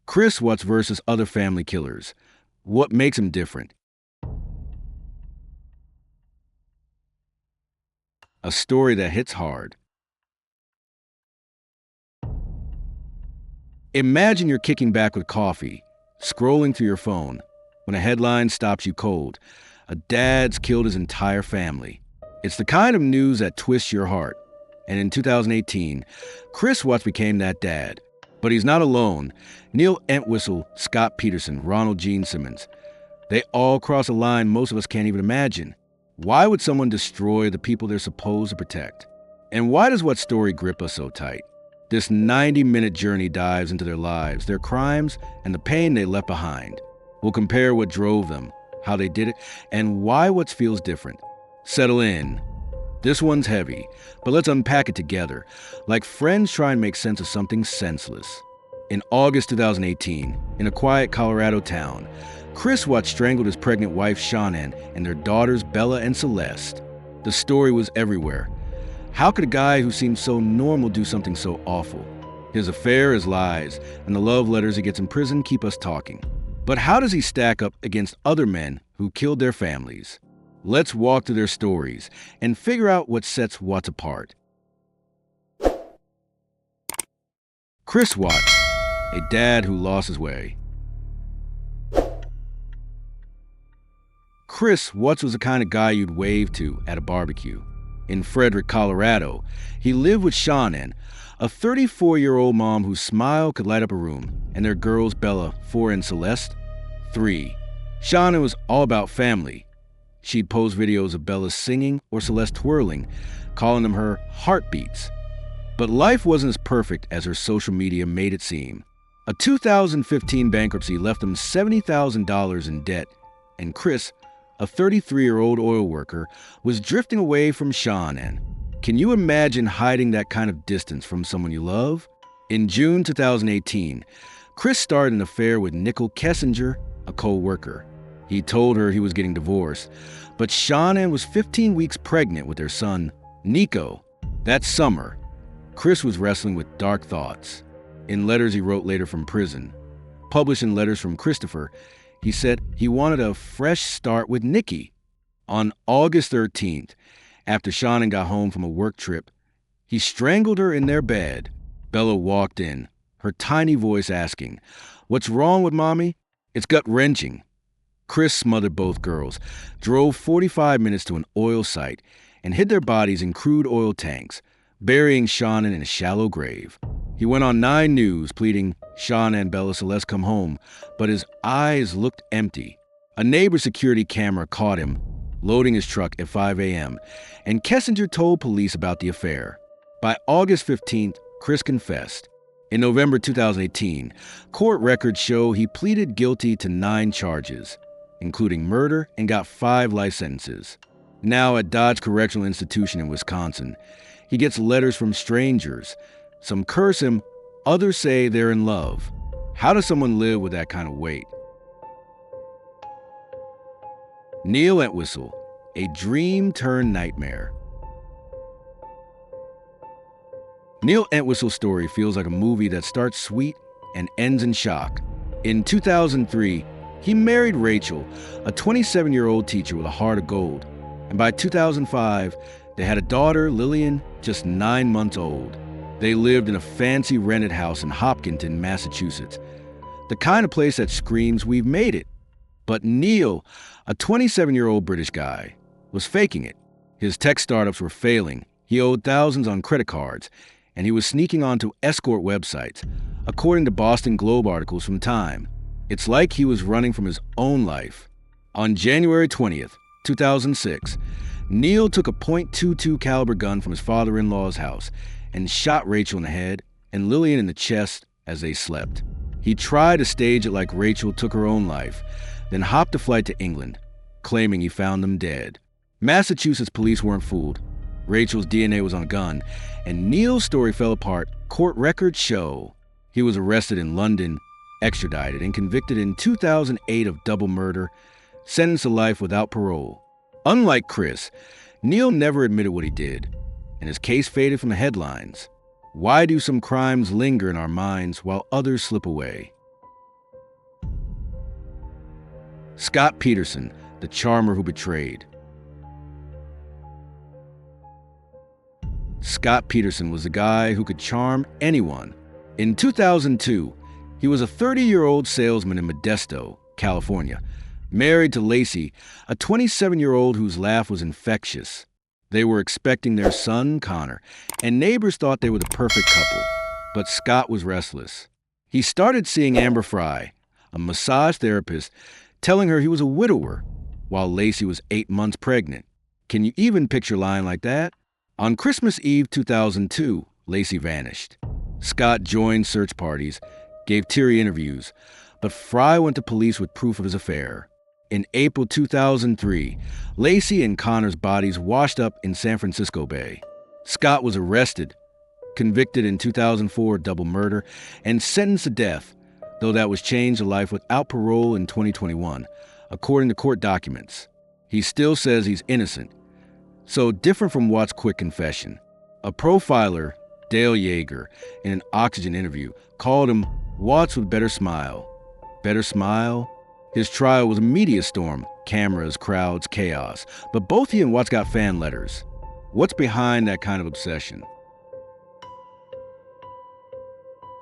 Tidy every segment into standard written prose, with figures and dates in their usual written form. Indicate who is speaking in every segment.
Speaker 1: Chris Watts versus other family killers. What makes him different? A story that hits hard. Imagine you're kicking back with coffee, scrolling through your phone, when a headline stops you cold. A dad's killed his entire family. It's the kind of news that twists your heart. And in 2018, Chris Watts became that dad. But he's not alone. Neil Entwistle, Scott Peterson, Ronald Gene Simmons. They all cross a line most of us can't even imagine. Why would someone destroy the people they're supposed to protect? And why does Watts' story grip us so tight? This 90-minute journey dives into their lives, their crimes, and the pain they left behind. We'll compare what drove them, how they did it, and why Watts feels different. Settle in. This one's heavy, but let's unpack it together, like friends try and make sense of something senseless. In August 2018, in a quiet Colorado town, Chris Watts strangled his pregnant wife Shannon and their daughters Bella and Celeste. The story was everywhere. How could a guy who seemed so normal do something so awful? His affair, his lies, and the love letters he gets in prison keep us talking. But how does he stack up against other men who killed their families? Let's walk through their stories and figure out what sets Watts apart. Chris Watts, a dad who lost his way. Chris Watts was the kind of guy you'd wave to at a barbecue. In Frederick, Colorado, he lived with Shannon, a 34-year-old mom whose smile could light up a room, and their girls Bella, 4, and Celeste, 3. Shannon was all about family. She'd post videos of Bella singing or Celeste twirling, calling them her heartbeats. But life wasn't as perfect as her social media made it seem. A 2015 bankruptcy left them $70,000 in debt, and Chris, a 33-year-old oil worker, was drifting away from Shannon. Can you imagine hiding that kind of distance from someone you love? In June 2018, Chris started an affair with Nicole Kessinger, a co-worker. He told her he was getting divorced, but Shannon was 15 weeks pregnant with their son, Nico. That summer, Chris was wrestling with dark thoughts. In letters he wrote later from prison, published in Letters from Christopher, he said he wanted a fresh start with Nikki. On August 13th, after Shannon got home from a work trip, he strangled her in their bed. Bella walked in, her tiny voice asking, "What's wrong with Mommy?" It's gut-wrenching. Chris smothered both girls, drove 45 minutes to an oil site, and hid their bodies in crude oil tanks, burying Shannon in a shallow grave. He went on 9 News pleading, "Shannon and Bella Celeste come home," but his eyes looked empty. A neighbor's security camera caught him loading his truck at 5 a.m., and Kessinger told police about the affair. By August 15th, Chris confessed. In November 2018, court records show he pleaded guilty to 9 charges, including murder, and got 5 life sentences. Now at Dodge Correctional Institution in Wisconsin, he gets letters from strangers. Some curse him, others say they're in love. How does someone live with that kind of weight? Neil Entwistle, a dream turned nightmare. Neil Entwistle's story feels like a movie that starts sweet and ends in shock. In 2003, he married Rachel, a 27-year-old teacher with a heart of gold. And by 2005, they had a daughter, Lillian, just 9 months old. They lived in a fancy rented house in Hopkinton, Massachusetts. The kind of place that screams, "We've made it." But Neil, a 27-year-old British guy, was faking it. His tech startups were failing. He owed thousands on credit cards, and he was sneaking onto escort websites, according to Boston Globe articles from Time. It's like he was running from his own life. On January 20th, 2006, Neil took a .22 caliber gun from his father-in-law's house and shot Rachel in the head and Lillian in the chest as they slept. He tried to stage it like Rachel took her own life, then hopped a flight to England, claiming he found them dead. Massachusetts police weren't fooled. Rachel's DNA was on a gun, and Neil's story fell apart. Court records show he was arrested in London, extradited, and convicted in 2008 of double murder, sentenced to life without parole. Unlike Chris, Neil never admitted what he did, and his case faded from the headlines. Why do some crimes linger in our minds while others slip away? Scott Peterson, the charmer who betrayed. Scott Peterson was a guy who could charm anyone. In 2002, he was a 30-year-old salesman in Modesto, California, married to Lacey, a 27-year-old whose laugh was infectious. They were expecting their son, Connor, and neighbors thought they were the perfect couple. But Scott was restless. He started seeing Amber Fry, a massage therapist, telling her he was a widower, while Lacey was 8 months pregnant. Can you even picture lying like that? On Christmas Eve 2002, Lacey vanished. Scott joined search parties, gave teary interviews, but Fry went to police with proof of his affair. In April 2003, Lacey and Connor's bodies washed up in San Francisco Bay. Scott was arrested, convicted in 2004 of double murder, and sentenced to death, though that was changed to life without parole in 2021, according to court documents. He still says he's innocent. So different from Watt's quick confession. A profiler, Dale Yeager, in an Oxygen interview, called him Watts with better smile. Better smile? His trial was a media storm, cameras, crowds, chaos. But both he and Watts got fan letters. What's behind that kind of obsession?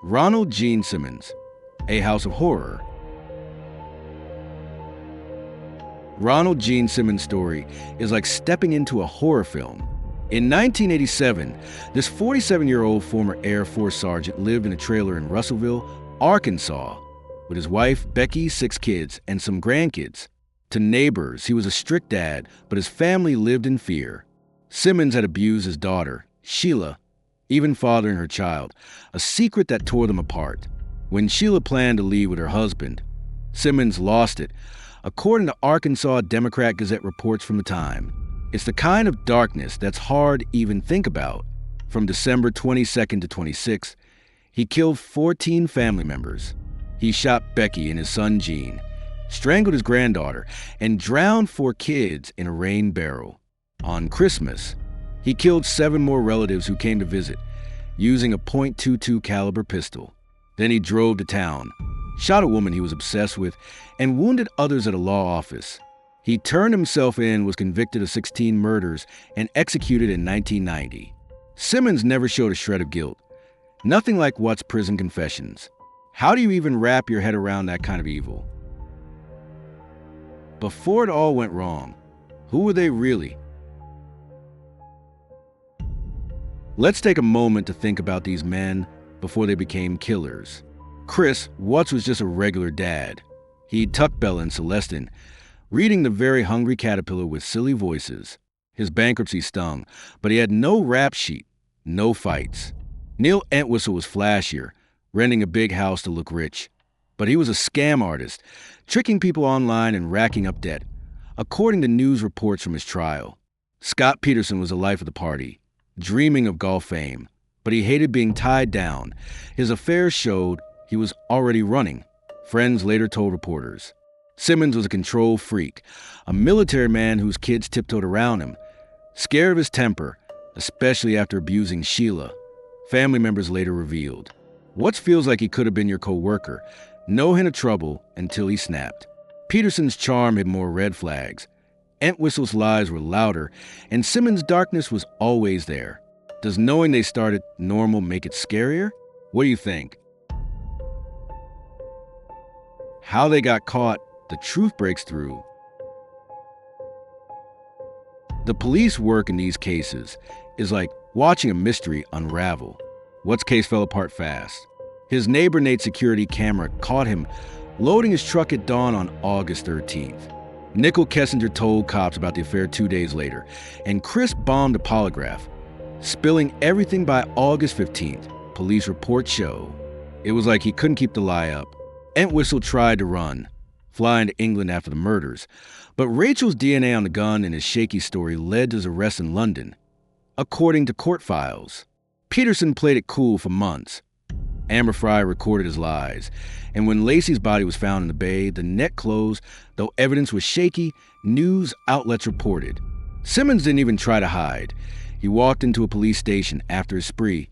Speaker 1: Ronald Gene Simmons, A House of Horror. Ronald Gene Simmons' story is like stepping into a horror film. In 1987, this 47-year-old former Air Force sergeant lived in a trailer in Russellville, Arkansas, with his wife, Becky, 6 kids, and some grandkids. To neighbors, he was a strict dad, but his family lived in fear. Simmons had abused his daughter, Sheila, even fathering her child, a secret that tore them apart. When Sheila planned to leave with her husband, Simmons lost it, according to Arkansas Democrat Gazette reports from the time. It's the kind of darkness that's hard to even think about. From December 22nd to 26th, he killed 14 family members. He shot Becky and his son Gene, strangled his granddaughter, and drowned 4 kids in a rain barrel. On Christmas, he killed 7 more relatives who came to visit, using a .22 caliber pistol. Then he drove to town, shot a woman he was obsessed with, and wounded others at a law office. He turned himself in, was convicted of 16 murders, and executed in 1990. Simmons never showed a shred of guilt. Nothing like Watt's prison confessions. How do you even wrap your head around that kind of evil? Before it all went wrong, who were they really? Let's take a moment to think about these men before they became killers. Chris, Watts was just a regular dad. He'd tuck Bella and Celestine, reading The Very Hungry Caterpillar with silly voices. His bankruptcy stung, but he had no rap sheet, no fights. Neil Entwistle was flashier, renting a big house to look rich. But he was a scam artist, tricking people online and racking up debt, according to news reports from his trial. Scott Peterson was the life of the party, dreaming of golf fame, but he hated being tied down. His affairs showed he was already running, friends later told reporters. Simmons was a control freak, a military man whose kids tiptoed around him, scared of his temper, especially after abusing Sheila, family members later revealed. Watts feels like he could have been your co-worker, no hint of trouble until he snapped. Peterson's charm had more red flags. Entwistle's lies were louder, and Simmons' darkness was always there. Does knowing they started normal make it scarier? What do you think? How they got caught, the truth breaks through. The police work in these cases is like watching a mystery unravel. Watts' case fell apart fast. His neighbor Nate's security camera caught him loading his truck at dawn on August 13th. Nickel Kessinger told cops about the affair 2 days later, and Chris bombed a polygraph, spilling everything by August 15th. Police reports show. It was like he couldn't keep the lie up. Entwistle tried to run, flying to England after the murders, but Rachel's DNA on the gun and his shaky story led to his arrest in London, according to court files. Peterson played it cool for months. Amber Fry recorded his lies, and when Lacey's body was found in the bay, the net closed. Though evidence was shaky, news outlets reported. Simmons didn't even try to hide. He walked into a police station after his spree,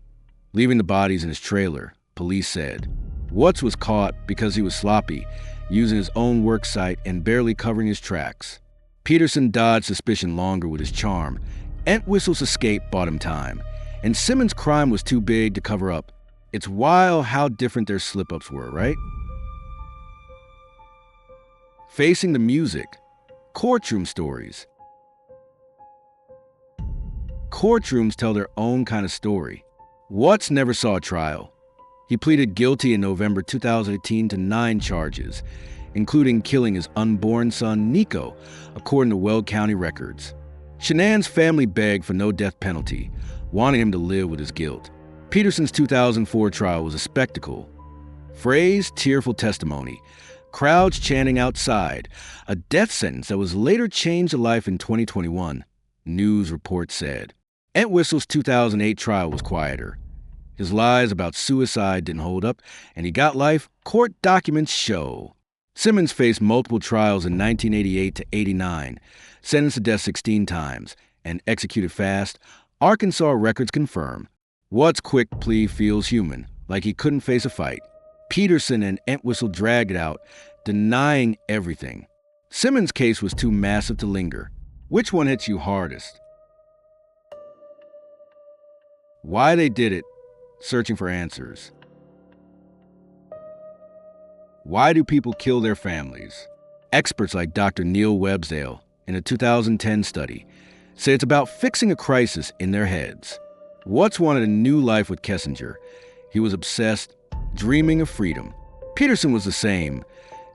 Speaker 1: leaving the bodies in his trailer, police said. Watts was caught because he was sloppy using his own work site and barely covering his tracks. Peterson dodged suspicion longer with his charm. Entwistle's escape bought him time, and Simmons' crime was too big to cover up. It's wild how different their slip-ups were, right? Facing the music. Courtroom stories. Courtrooms tell their own kind of story. Watts never saw a trial. He pleaded guilty in November 2018 to 9 charges, including killing his unborn son, Nico, according to Weld County records. Shanann's family begged for no death penalty, wanting him to live with his guilt. Peterson's 2004 trial was a spectacle. Phrased, tearful testimony, crowds chanting outside, a death sentence that was later changed to life in 2021, news reports said. Entwistle's 2008 trial was quieter. His lies about suicide didn't hold up, and he got life, court documents show. Simmons faced multiple trials in 1988 to 89, sentenced to death 16 times, and executed fast. Arkansas records confirm. Watts' quick plea feels human, like he couldn't face a fight. Peterson and Entwistle dragged it out, denying everything. Simmons' case was too massive to linger. Which one hits you hardest? Why they did it, searching for answers. Why do people kill their families? Experts like Dr. Neil Websdale, in a 2010 study, say it's about fixing a crisis in their heads. Watts wanted a new life with Kessinger. He was obsessed, dreaming of freedom. Peterson was the same,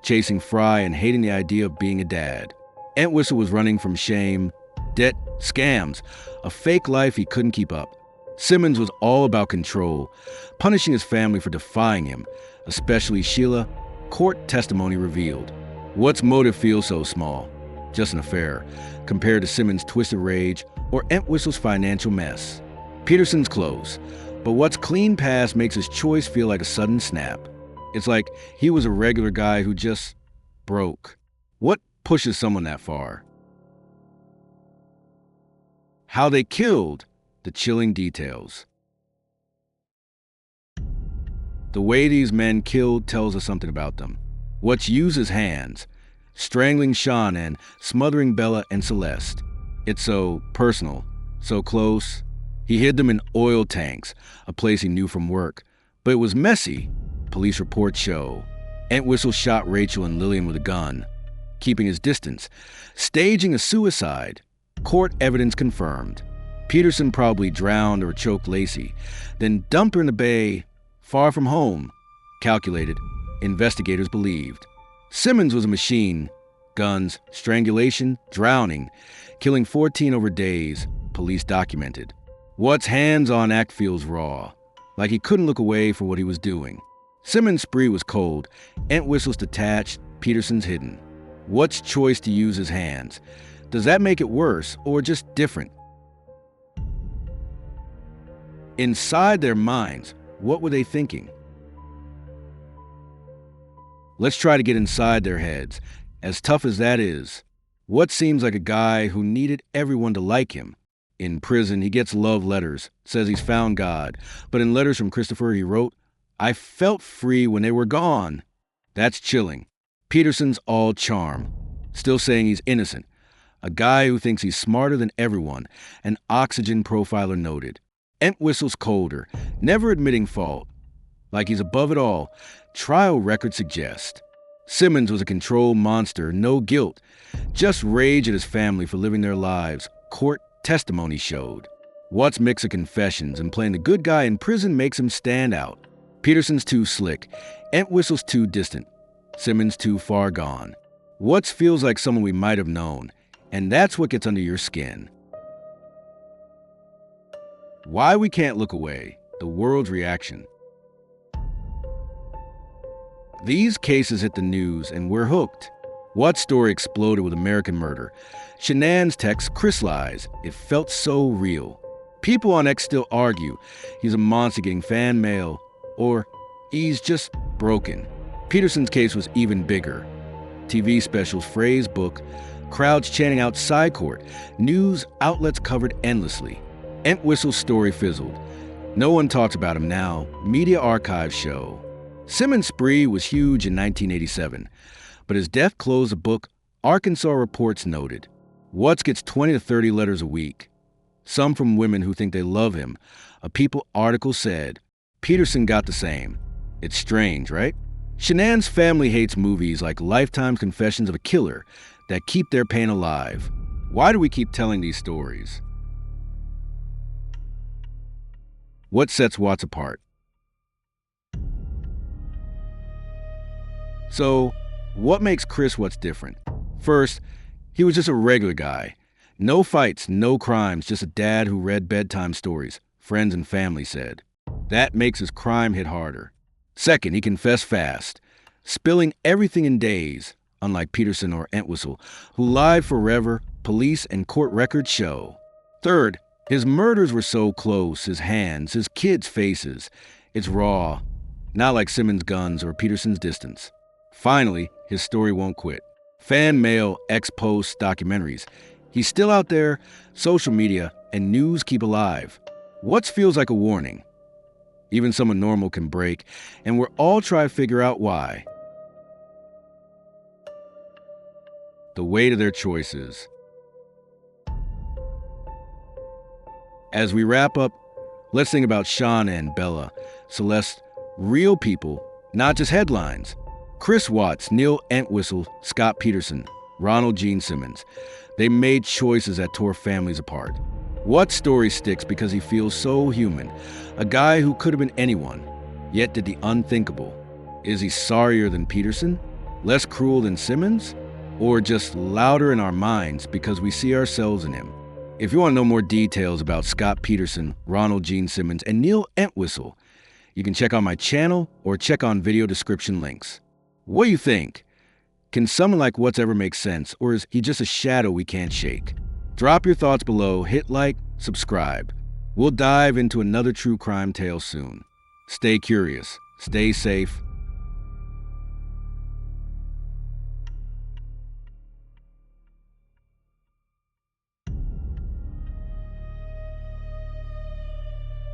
Speaker 1: chasing Fry and hating the idea of being a dad. Entwistle was running from shame, debt, scams, a fake life he couldn't keep up. Simmons was all about control, punishing his family for defying him, especially Sheila. Court testimony revealed. Watts' motive feels so small, just an affair, compared to Simmons' twisted rage or Entwistle's financial mess. Peterson's close, but Watts' clean past makes his choice feel like a sudden snap. It's like he was a regular guy who just broke. What pushes someone that far? How they killed. The chilling details. The way these men killed tells us something about them. Watts used his hands, strangling Sean and smothering Bella and Celeste. It's so personal, so close. He hid them in oil tanks, a place he knew from work. But it was messy, police reports show. Entwistle shot Rachel and Lillian with a gun, keeping his distance, staging a suicide. Court evidence confirmed. Peterson probably drowned or choked Lacey, then dumped her in the bay, far from home. Calculated, investigators believed. Simmons was a machine. Guns, strangulation, drowning, killing 14 over days, police documented. Watts' hands-on act feels raw, like he couldn't look away from what he was doing. Simmons' spree was cold, Entwistle's detached, Peterson's hidden. Watts' choice to use his hands. Does that make it worse or just different? Inside their minds, what were they thinking? Let's try to get inside their heads. As tough as that is, Watts seems like a guy who needed everyone to like him. In prison, he gets love letters, says he's found God, but in letters from Christopher he wrote, "I felt free when they were gone." That's chilling. Peterson's all charm, still saying he's innocent. A guy who thinks he's smarter than everyone, an oxygen profiler noted. Entwistle's colder, never admitting fault. Like he's above it all, trial records suggest. Simmons was a control monster, no guilt, just rage at his family for living their lives, court testimony showed. Watts' mix of confessions and playing the good guy in prison makes him stand out. Peterson's too slick, Entwistle's too distant, Simmons too far gone. Watts feels like someone we might have known, and that's what gets under your skin. Why we can't look away, the world's reaction. These cases hit the news and we're hooked. Watts' story exploded with American Murder. Shanann's text, Chris lies. It felt so real. People on X still argue he's a monster getting fan mail, or he's just broken. Peterson's case was even bigger. TV specials, phrase book, crowds chanting outside court, news outlets covered endlessly. Entwistle's story fizzled. No one talks about him now. Media archives show. Simmons' spree was huge in 1987, but his death closed a book Arkansas Reports noted. Watts gets 20 to 30 letters a week, some from women who think they love him. A People article said, Peterson got the same. It's strange, right? Shanann's family hates movies like Lifetime's Confessions of a Killer that keep their pain alive. Why do we keep telling these stories? What sets Watts apart? So, what makes Chris Watts different? First, he was just a regular guy. No fights, no crimes, just a dad who read bedtime stories, friends and family said. That makes his crime hit harder. Second, he confessed fast, spilling everything in days, unlike Peterson or Entwistle, who lied forever, police and court records show. Third, his murders were so close, his hands, his kids' faces. It's raw, not like Simmons' guns or Peterson's distance. Finally, his story won't quit. Fan mail, ex-post, documentaries. He's still out there, social media, and news keep alive. Watts feels like a warning. Even someone normal can break, and we're all trying to figure out why. The weight of their choices. As we wrap up, let's think about Shanann, Bella, Celeste, real people, not just headlines. Chris Watts, Neil Entwistle, Scott Peterson, Ronald Gene Simmons. They made choices that tore families apart. Watts' story sticks because he feels so human. A guy who could have been anyone, yet did the unthinkable. Is he sorrier than Peterson? Less cruel than Simmons? Or just louder in our minds because we see ourselves in him? If you want to know more details about Scott Peterson, Ronald Gene Simmons, and Neil Entwistle, you can check out my channel or check on video description links. What do you think? Can someone like Watts ever make sense, or is he just a shadow we can't shake? Drop your thoughts below, hit like, subscribe. We'll dive into another true crime tale soon. Stay curious, stay safe,